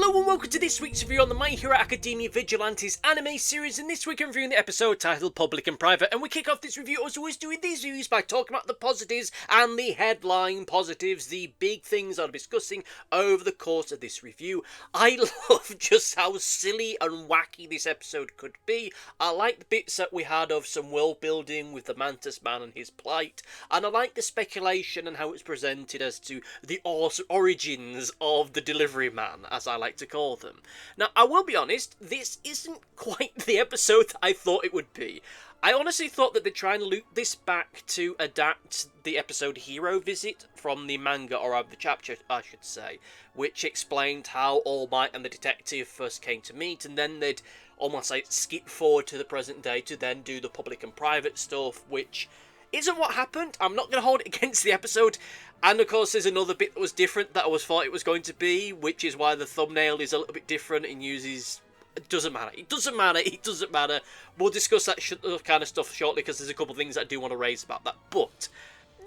Hello and welcome to this week's review on the My Hero Academia Vigilantes anime series, and this week I'm reviewing the episode titled Public and Private, and we kick off this review as always doing these reviews by talking about the positives and the headline positives, the big things I'll be discussing over the course of this review. I love just how silly and wacky this episode could be. I like the bits that we had of some world building with the Mantisman and his plight, and I like the speculation and how it's presented as to the origins of the Deliveryman, as I like to call them. Now, I will be honest, this isn't quite the episode that I thought it would be. I honestly thought that they'd try and loop this back to adapt the episode Hero Visit from the manga, or of the chapter, I should say, which explained how All Might and the detective first came to meet, and then they'd almost like skip forward to the present day to then do the public and private stuff, which isn't what happened. I'm not going to hold it against the episode. And of course there's another bit that was different that I thought it was going to be, which is why the thumbnail is a little bit different and uses... It doesn't matter. We'll discuss that kind of stuff shortly, because there's a couple of things that I do want to raise about that. But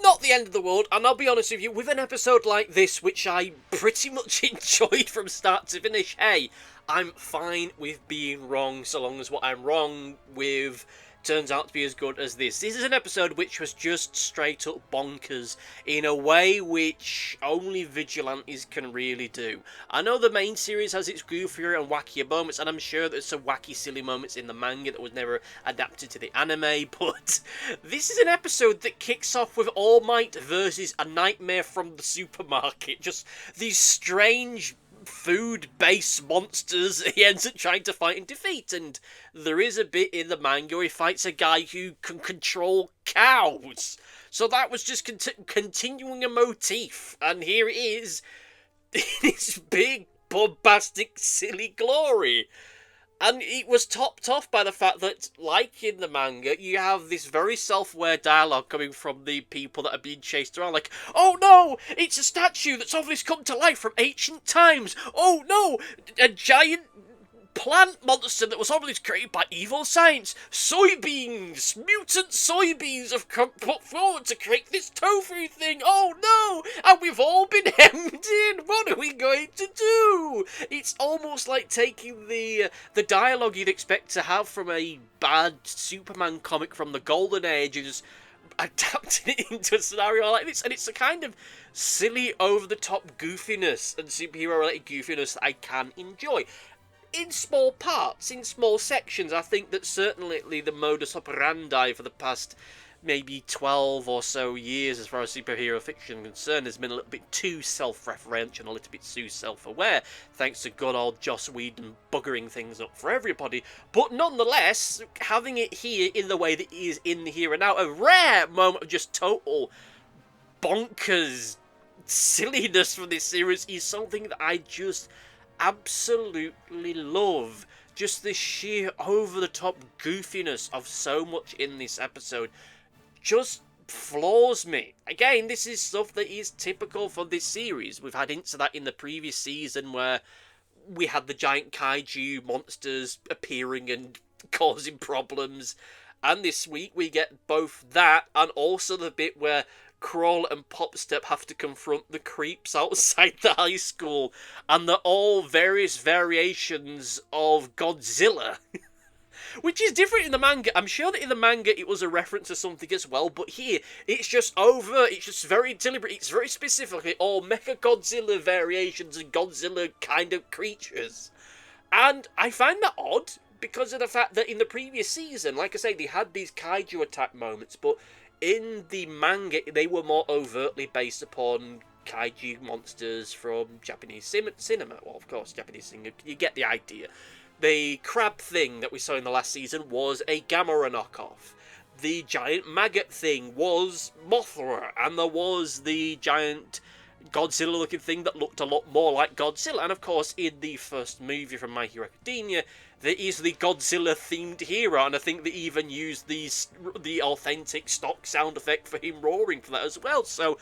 not the end of the world, and I'll be honest with you, with an episode like this, which I pretty much enjoyed from start to finish, hey, I'm fine with being wrong, so long as what I'm wrong with turns out to be as good as this. This is an episode which was just straight up bonkers in a way which only Vigilantes can really do. I know the main series has its goofier and wackier moments, and I'm sure there's some wacky silly moments in the manga that was never adapted to the anime, but this is an episode that kicks off with All Might versus a nightmare from the supermarket. Just these strange food-based monsters he ends up trying to fight and defeat, and there is a bit in the manga where he fights a guy who can control cows, so that was just continuing a motif, and here it is in its big bombastic silly glory. And it was topped off by the fact that, like in the manga, you have this very self-aware dialogue coming from the people that are being chased around, like, oh no, it's a statue that's obviously come to life from ancient times. Oh no, a giant plant monster that was obviously created by evil science. Soybeans, mutant soybeans have come put forward to create this tofu thing. Oh no, and we've all been hemmed in. What are we going to do? It's almost like taking the dialogue you'd expect to have from a bad Superman comic from the Golden Age and just adapting it into a scenario like this, and it's a kind of silly, over-the-top goofiness and superhero-related goofiness that I can enjoy. In small parts, in small sections. I think that certainly the modus operandi for the past maybe 12 or so years as far as superhero fiction is concerned has been a little bit too self-referential, a little bit too self-aware, thanks to good old Joss Whedon buggering things up for everybody. But nonetheless, having it here in the way that it is in the here and now, a rare moment of just total bonkers silliness from this series, is something that I just absolutely love. Just the sheer over-the-top goofiness of so much in this episode just floors me. Again, this is stuff that is typical for this series. We've had hints of that in the previous season where we had the giant kaiju monsters appearing and causing problems, and this week we get both that and also the bit where Crawl and Popstep have to confront the creeps outside the high school, and they're all various variations of Godzilla. Which is different in the manga. I'm sure that in the manga it was a reference to something as well, but here it's just overt, it's just very deliberate, it's very specifically all Mecha Godzilla variations and Godzilla kind of creatures. And I find that odd because of the fact that in the previous season, like I say, they had these kaiju attack moments, but in the manga, they were more overtly based upon kaiju monsters from Japanese cinema. Well, of course, Japanese cinema, you get the idea. The crab thing that we saw in the last season was a Gamera knockoff. The giant maggot thing was Mothra, and there was the giant Godzilla-looking thing that looked a lot more like Godzilla. And of course, in the first movie from My Hero Academia, there is the Godzilla-themed hero, and I think they even used the authentic stock sound effect for him roaring for that as well. So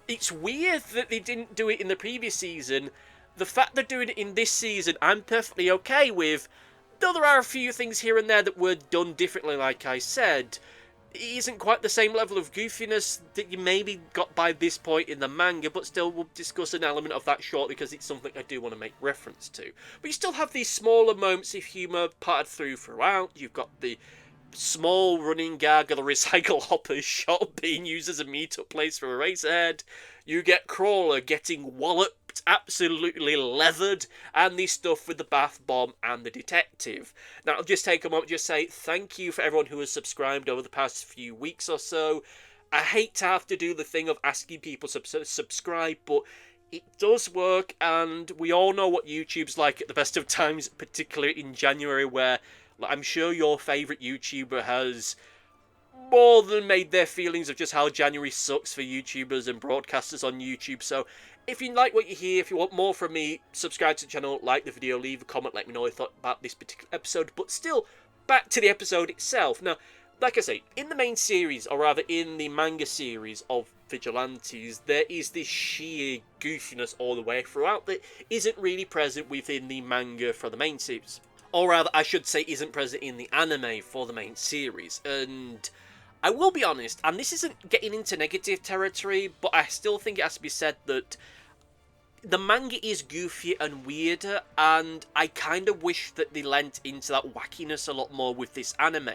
it's weird that they didn't do it in the previous season. The fact they're doing it in this season, I'm perfectly okay with, though there are a few things here and there that were done differently, like I said. it isn't quite the same level of goofiness that you maybe got by this point in the manga, but still we'll discuss an element of that shortly because it's something I do want to make reference to. But you still have these smaller moments of humour parted throughout. You've got the small running gag of the recycle hopper's shop being used as a meetup place for Eraserhead. You get Crawler getting walloped, absolutely leathered, and the stuff with the bath bomb and the detective. Now, I'll just take a moment to just say thank you for everyone who has subscribed over the past few weeks or so. I hate to have to do the thing of asking people to subscribe, but it does work, and we all know what YouTube's like at the best of times, particularly in January, where I'm sure your favourite YouTuber has more than made their feelings of just how January sucks for YouTubers and broadcasters on YouTube. So if you like what you hear, if you want more from me, subscribe to the channel, like the video, leave a comment, let me know what you thought about this particular episode. But still, back to the episode itself. Now, like I say, in the main series, or rather in the manga series of Vigilantes, there is this sheer goofiness all the way throughout that isn't really present within the manga for the main series. Or rather, I should say, isn't present in the anime for the main series. And I will be honest, and this isn't getting into negative territory, but I still think it has to be said that the manga is goofier and weirder, and I kind of wish that they lent into that wackiness a lot more with this anime.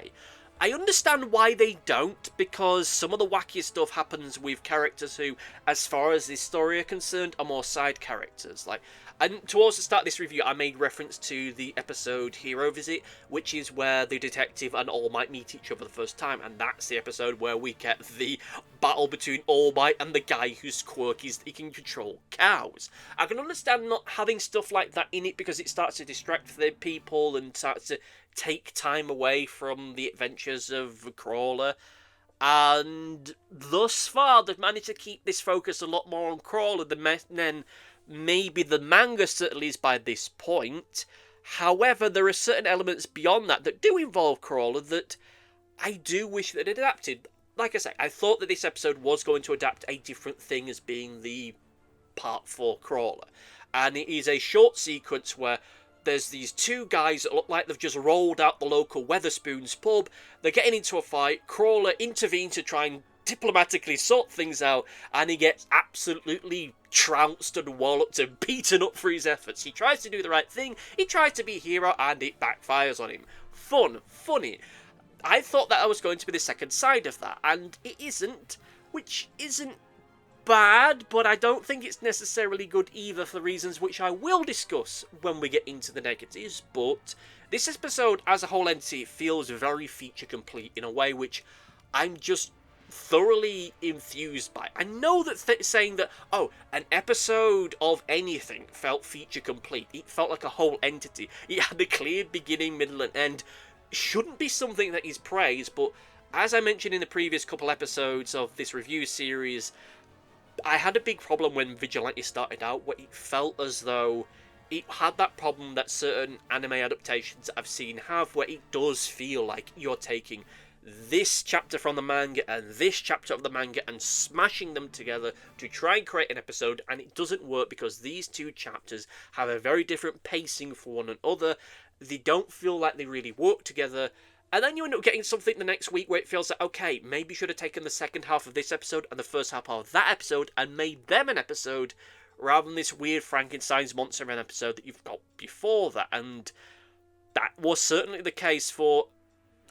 I understand why they don't, because some of the wacky stuff happens with characters who, as far as this story are concerned, are more side characters. And to also start this review, I made reference to the episode Hero Visit, which is where the detective and All Might meet each other for the first time, and that's the episode where we get the battle between All Might and the guy whose quirk is he can control cows. I can understand not having stuff like that in it because it starts to distract the people and starts to take time away from the adventures of Crawler. And thus far, they've managed to keep this focus a lot more on Crawler than maybe the manga certainly is by this point. However, there are certain elements beyond that do involve Crawler that I do wish that it adapted. Like I say, I thought that this episode was going to adapt a different thing as being the part for Crawler. And it is a short sequence where there's these two guys that look like they've just rolled out the local Weatherspoons pub. They're getting into a fight. Crawler intervenes to try and diplomatically sort things out, and he gets absolutely trounced and walloped and beaten up for his efforts. He tries to do the right thing, he tries to be a hero, and it backfires on him. Funny. I thought that I was going to be the second side of that, and it isn't, which isn't bad, but I don't think it's necessarily good either for reasons which I will discuss when we get into the negatives. But this episode as a whole entity feels very feature complete in a way which I'm just thoroughly enthused by. I know that saying that, oh, an episode of anything felt feature complete, it felt like a whole entity, it had a clear beginning, middle and end, shouldn't be something that is praised. But as I mentioned in the previous couple episodes of this review series, I had a big problem when Vigilantes started out, where it felt as though it had that problem that certain anime adaptations I've seen have, where it does feel like you're taking this chapter from the manga and this chapter of the manga and smashing them together to try and create an episode, and it doesn't work because these two chapters have a very different pacing for one another. They don't feel like they really work together. And then you end up getting something the next week where it feels like, okay, maybe you should have taken the second half of this episode and the first half of that episode and made them an episode, rather than this weird Frankenstein's Monster Man episode that you've got before that. And that was certainly the case for,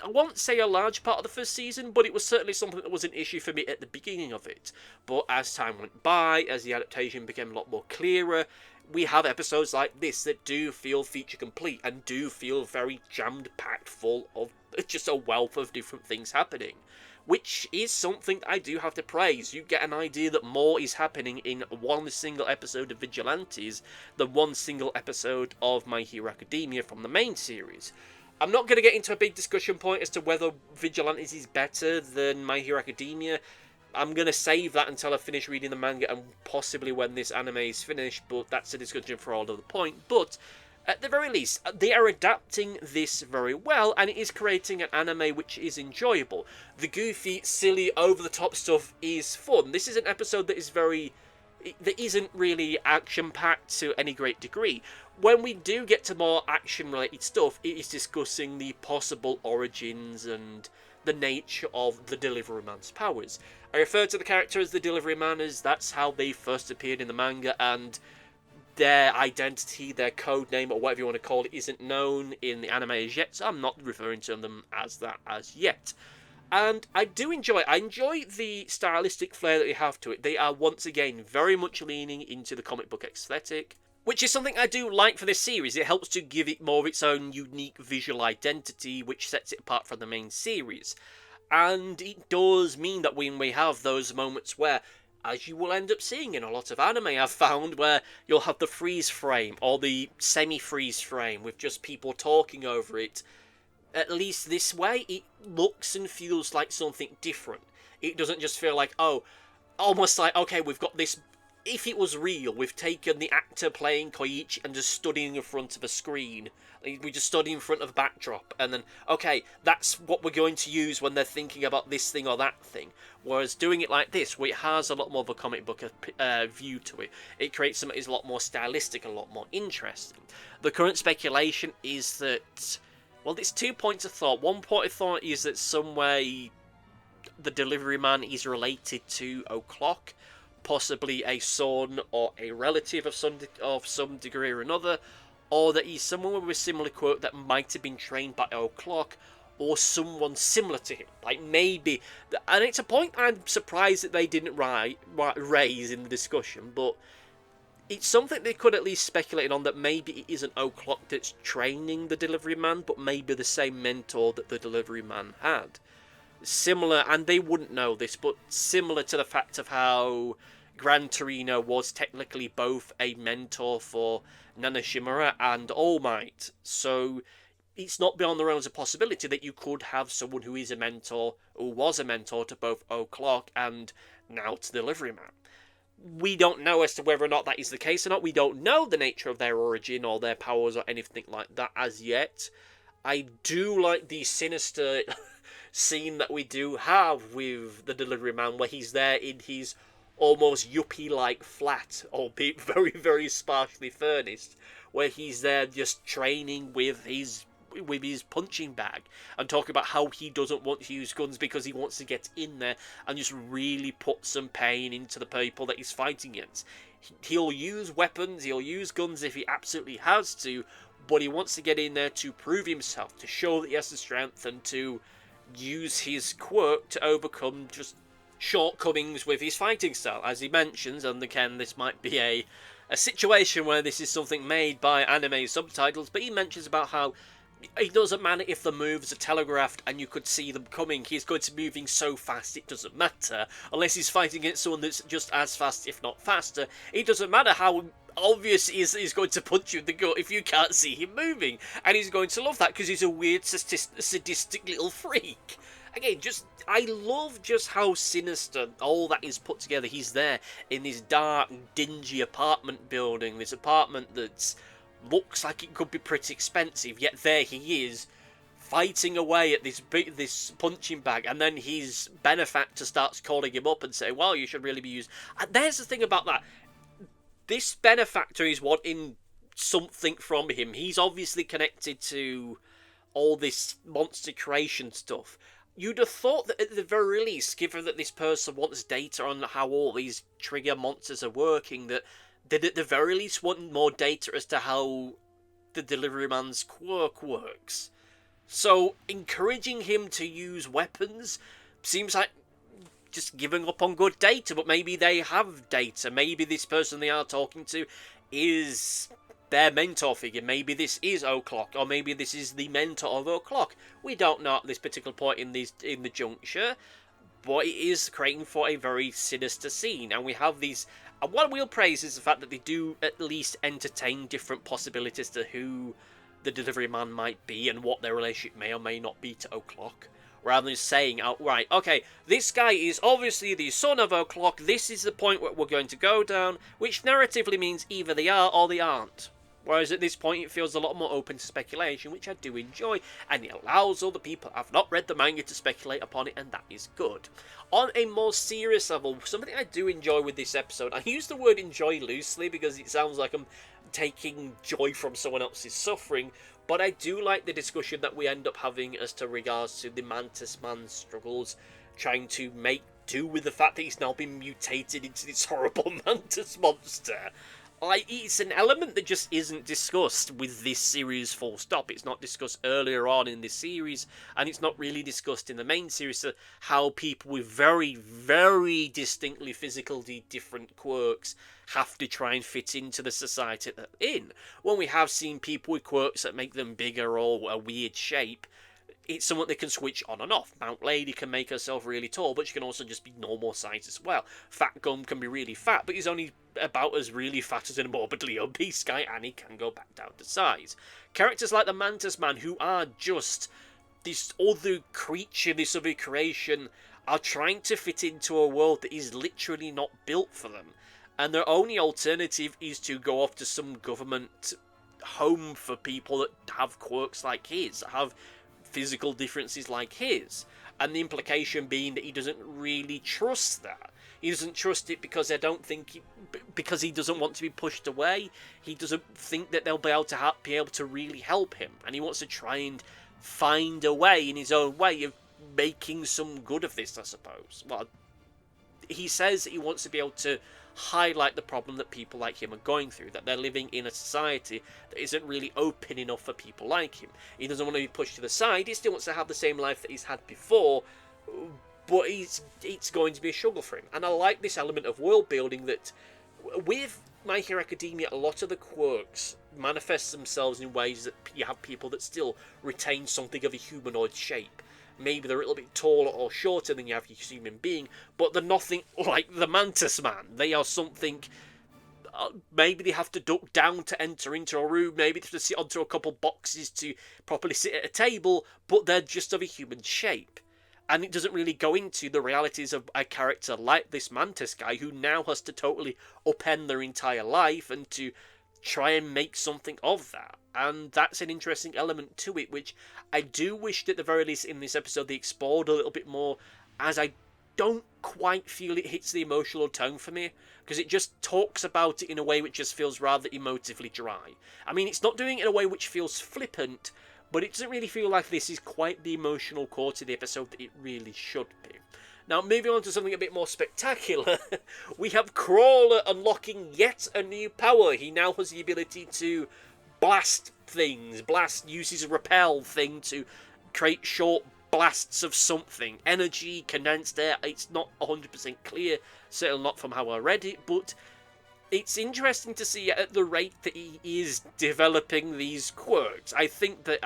I won't say a large part of the first season, but it was certainly something that was an issue for me at the beginning of it. But as time went by, as the adaptation became a lot more clearer, we have episodes like this that do feel feature complete and do feel very jammed-packed full of just a wealth of different things happening, which is something I do have to praise. You get an idea that more is happening in one single episode of Vigilantes than one single episode of My Hero Academia from the main series. I'm not going to get into a big discussion point as to whether Vigilantes is better than My Hero Academia. I'm going to save that until I finish reading the manga and possibly when this anime is finished, but that's a discussion for all of the point. But at the very least, they are adapting this very well, and it is creating an anime which is enjoyable. The goofy, silly, over-the-top stuff is fun. This is an episode that isn't really action-packed to any great degree. When we do get to more action-related stuff, it is discussing the possible origins and the nature of the Deliveryman's powers. I refer to the character as the Deliveryman as that's how they first appeared in the manga, and their identity, their code name, or whatever you want to call it, isn't known in the anime as yet, so I'm not referring to them as that as yet. And I enjoy the stylistic flair that they have to it. They are once again very much leaning into the comic book aesthetic, which is something I do like for this series. It helps to give it more of its own unique visual identity, which sets it apart from the main series. And it does mean that when we have those moments where, as you will end up seeing in a lot of anime I've found, where you'll have the freeze frame or the semi-freeze frame with just people talking over it, at least this way it looks and feels like something different. It doesn't just feel like, oh, almost like, okay, we've got this. If it was real, we've taken the actor playing Koichi and just stood in front of a screen. We just stood in front of a backdrop, and then, okay, that's what we're going to use when they're thinking about this thing or that thing. Whereas doing it like this, where it has a lot more of a comic book view to it, it creates something that is a lot more stylistic, a lot more interesting. The current speculation is that, well, there's 2 points of thought. One point of thought is that some way the Deliveryman is related to O'Clock, possibly a son or a relative of some degree or another, or that he's someone with a similar quirk that might have been trained by O'Clock, or someone similar to him. Like, maybe, and it's a point I'm surprised that they didn't raise in the discussion, but it's something they could at least speculate on, that maybe it isn't O'Clock that's training the Deliveryman, but maybe the same mentor that the Deliveryman had. Similar, and they wouldn't know this, but similar to the fact of how Gran Torino was technically both a mentor for Nanashimura and All Might. So it's not beyond the realms of possibility that you could have someone who is a mentor, who was a mentor to both O'Clock and now to Deliveryman. We don't know as to whether or not that is the case or not. We don't know the nature of their origin or their powers or anything like that as yet. I do like the sinister scene that we do have with the Deliveryman, where he's there in his almost yuppie-like flat, albeit very, very sparsely furnished, where he's there just training with his punching bag and talking about how he doesn't want to use guns because he wants to get in there and just really put some pain into the people that he's fighting against. He'll use weapons, he'll use guns if he absolutely has to, but he wants to get in there to prove himself, to show that he has the strength, and to use his quirk to overcome just shortcomings with his fighting style. As he mentions, and again, this might be a situation where this is something made by anime subtitles, but he mentions about how it doesn't matter if the moves are telegraphed and you could see them coming. He's going to be moving so fast it doesn't matter. Unless he's fighting against someone that's just as fast, if not faster. It doesn't matter how obvious he's going to punch you in the gut if you can't see him moving. And he's going to love that because he's a weird, sadistic little freak. Again, I love just how sinister all that is put together. He's there in this dark, dingy apartment building. This apartment that's looks like it could be pretty expensive, yet there he is, fighting away at this punching bag, and then his benefactor starts calling him up and saying, well, you should really be used. And there's the thing about that. This benefactor is wanting something from him. He's obviously connected to all this monster creation stuff. You'd have thought that at the very least, given that this person wants data on how all these trigger monsters are working, that they'd at the very least want more data as to how the Deliveryman's quirk works. So, encouraging him to use weapons seems like just giving up on good data, but maybe they have data. Maybe this person they are talking to is their mentor figure. Maybe this is O'Clock, or maybe this is the mentor of O'Clock. We don't know at this particular point in the juncture, but it is creating for a very sinister scene, and we have these. And what we'll praise is the fact that they do at least entertain different possibilities to who the Deliveryman might be and what their relationship may or may not be to O'Clock. Rather than saying outright, okay, this guy is obviously the son of O'Clock, this is the point where we're going to go down, which narratively means either they are or they aren't. Whereas at this point it feels a lot more open to speculation, which I do enjoy, and it allows all the people who have not read the manga to speculate upon it, and that is good. On a more serious level, something I do enjoy with this episode, I use the word enjoy loosely because it sounds like I'm taking joy from someone else's suffering, but I do like the discussion that we end up having as to regards to the Mantisman's struggles, trying to make do with the fact that he's now been mutated into this horrible mantis monster. Like, it's an element that just isn't discussed with this series full stop. It's not discussed earlier on in this series, and it's not really discussed in the main series, so how people with very, very distinctly physically different quirks have to try and fit into the society that they're in. When we have seen people with quirks that make them bigger or a weird shape, it's somewhat they can switch on and off. Mount Lady can make herself really tall, but she can also just be normal size as well. Fat Gum can be really fat, but he's only about as really fat as a morbidly obese guy, and he can go back down to size. Characters like the Mantisman, who are just this other creature, this other creation, are trying to fit into a world that is literally not built for them. And their only alternative is to go off to some government home for people that have quirks like his, that have physical differences like his, and the implication being that he doesn't really trust that. He doesn't trust it because because he doesn't want to be pushed away. He doesn't think that they'll be able to really help him, and he wants to try and find a way in his own way of making some good of this, I suppose. Well, he says he wants to be able to highlight the problem that people like him are going through, that they're living in a society that isn't really open enough for people like him. He doesn't want to be pushed to the side, he still wants to have the same life that he's had before, but it's going to be a struggle for him. And I like this element of world building that, with My Hero Academia, a lot of the quirks manifest themselves in ways that you have people that still retain something of a humanoid shape. Maybe they're a little bit taller or shorter than your average human being, but they're nothing like the Mantisman. They are something. Maybe they have to duck down to enter into a room. Maybe they have to sit onto a couple boxes to properly sit at a table, but they're just of a human shape. And it doesn't really go into the realities of a character like this Mantis guy, who now has to totally upend their entire life and to try and make something of that. And that's an interesting element to it, which I do wish that at the very least in this episode they explored a little bit more, as I don't quite feel it hits the emotional tone for me, because it just talks about it in a way which just feels rather emotively dry. I mean, it's not doing it in a way which feels flippant, but it doesn't really feel like this is quite the emotional core to the episode that it really should be. Now, moving on to something a bit more spectacular, we have Crawler unlocking yet a new power. He now has the ability to blast things, uses a repel thing to create short blasts of something. Energy, condensed air, it's not 100% clear, certainly not from how I read it, but it's interesting to see at the rate that he is developing these quirks. I think that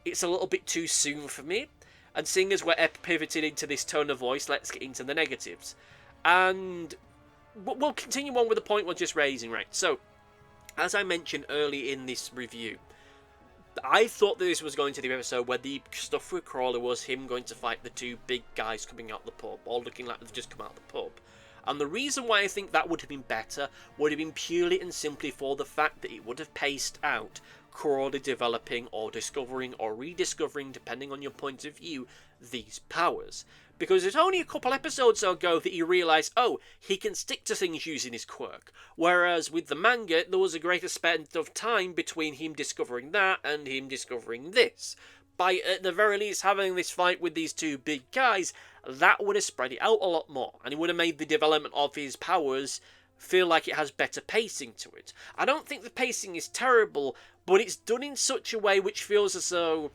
it's a little bit too soon for me. And seeing as we're pivoting into this tone of voice, let's get into the negatives. And we'll continue on with the point we're just raising, right? So, as I mentioned early in this review, I thought that this was going to be the episode where the stuff with Crawler was him going to fight the two big guys coming out the pub, or looking like they've just come out the pub. And the reason why I think that would have been better would have been purely and simply for the fact that it would have paced out Crawler developing or discovering or rediscovering, depending on your point of view, these powers. Because it's only a couple episodes ago that he realised, oh, he can stick to things using his quirk. Whereas with the manga, there was a greater span of time between him discovering that and him discovering this. By, at the very least, having this fight with these two big guys, that would have spread it out a lot more. And it would have made the development of his powers feel like it has better pacing to it. I don't think the pacing is terrible, but it's done in such a way which feels as though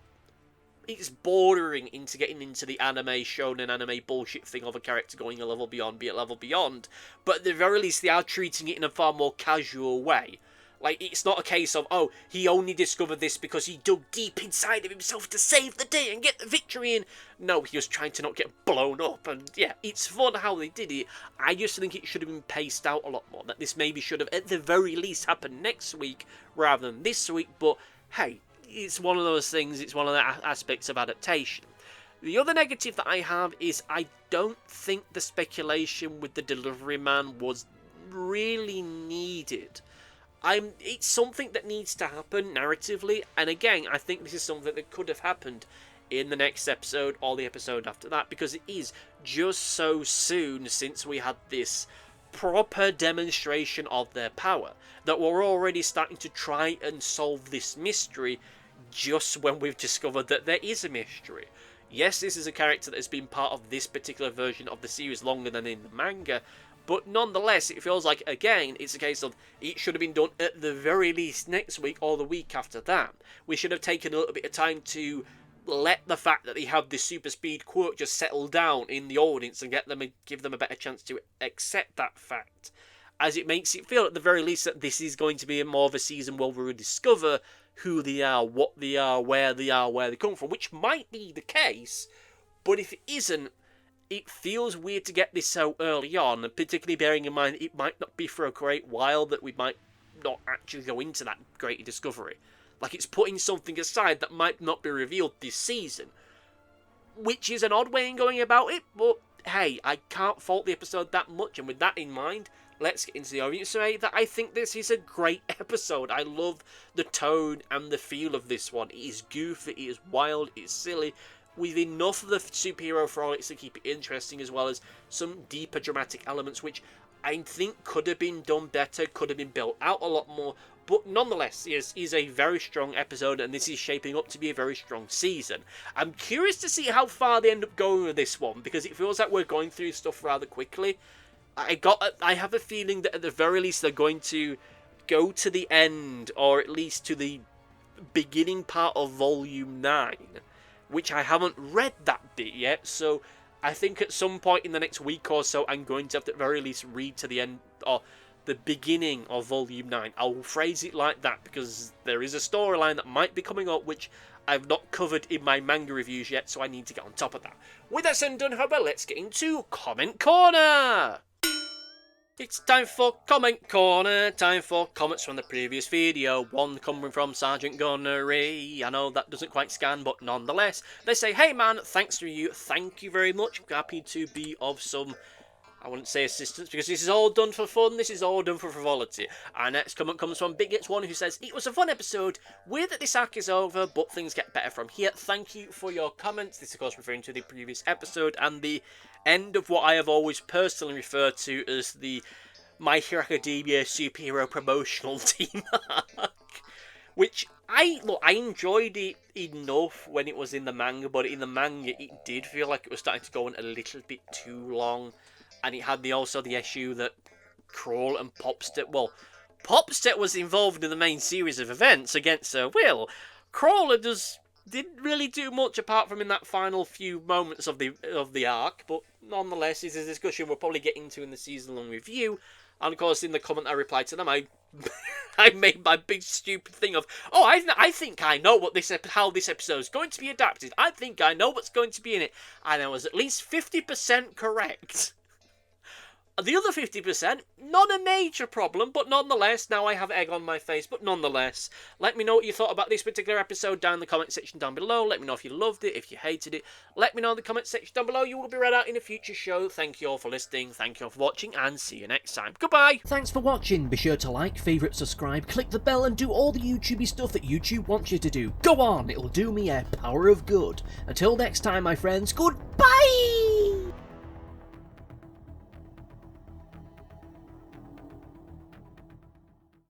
it's bordering into getting into the anime shonen anime bullshit thing of a character going a level beyond, be a level beyond, but at the very least they are treating it in a far more casual way. Like, it's not a case of, oh, he only discovered this because he dug deep inside of himself to save the day and get the victory in. No, he was trying to not get blown up. And yeah, it's fun how they did it. I just think it should have been paced out a lot more. That this maybe should have, at the very least, happened next week rather than this week. But hey, it's one of those things. It's one of the aspects of adaptation. The other negative that I have is I don't think the speculation with the Deliveryman was really needed. It's something that needs to happen narratively, and again, I think this is something that could have happened in the next episode or the episode after that, because it is just so soon since we had this proper demonstration of their power that we're already starting to try and solve this mystery just when we've discovered that there is a mystery. Yes, this is a character that has been part of this particular version of the series longer than in the manga, but nonetheless, it feels like, again, it's a case of it should have been done at the very least next week or the week after that. We should have taken a little bit of time to let the fact that they have this super speed quirk just settle down in the audience and give them a better chance to accept that fact, as it makes it feel at the very least that this is going to be more of a season where we discover who they are, what they are, where they come from, which might be the case, but if it isn't, it feels weird to get this so early on, and particularly bearing in mind it might not be for a great while that we might not actually go into that great discovery. Like, it's putting something aside that might not be revealed this season, which is an odd way in going about it, but hey, I can't fault the episode that much, and with that in mind, let's get into the audience survey. That I think this is a great episode. I love the tone and the feel of this one. It is goofy, it is wild, it is silly, with enough of the superhero frolics to keep it interesting, as well as some deeper dramatic elements, which I think could have been done better, could have been built out a lot more, but nonetheless, it is a very strong episode, and this is shaping up to be a very strong season. I'm curious to see how far they end up going with this one, because it feels like we're going through stuff rather quickly. I have a feeling that at the very least they're going to go to the end, or at least to the beginning part of Volume 9, which I haven't read that bit yet, so I think at some point in the next week or so I'm going to have to at the very least read to the end, or the beginning of Volume 9. I'll phrase it like that, because there is a storyline that might be coming up which I've not covered in my manga reviews yet, so I need to get on top of that. With that said and done, however, let's get into Comment Corner! It's time for Comment Corner, time for comments from the previous video, one coming from Sergeant Gunnery. I know that doesn't quite scan, but nonetheless, they say, hey man, thanks to you, thank you very much, happy to be of some, I wouldn't say assistance, because this is all done for fun, this is all done for frivolity. Our next comment comes from Big1, who says, it was a fun episode, weird that this arc is over, but things get better from here. Thank you for your comments. This of course referring to the previous episode, and the end of what I have always personally referred to as the My Hero Academia superhero promotional team arc. Which, I enjoyed it enough when it was in the manga, but in the manga it did feel like it was starting to go on a little bit too long. And it had also the issue that Crawl and Popstet, well, Popstet was involved in the main series of events against her will. Crawler didn't really do much apart from in that final few moments of the arc, but nonetheless, it's a discussion we'll probably get into in the season-long review. And of course, in the comment I replied to them, I made my big stupid thing of, oh, I think I know how this episode is going to be adapted. I think I know what's going to be in it, and I was at least 50% correct. The other 50%, not a major problem, but nonetheless, now I have egg on my face, but nonetheless, let me know what you thought about this particular episode down in the comment section down below. Let me know if you loved it, if you hated it. Let me know in the comment section down below. You will be read out in a future show. Thank you all for listening, thank you all for watching, and see you next time. Goodbye! Thanks for watching. Be sure to like, favourite, subscribe, click the bell, and do all the YouTubey stuff that YouTube wants you to do. Go on, it'll do me a power of good. Until next time, my friends, goodbye!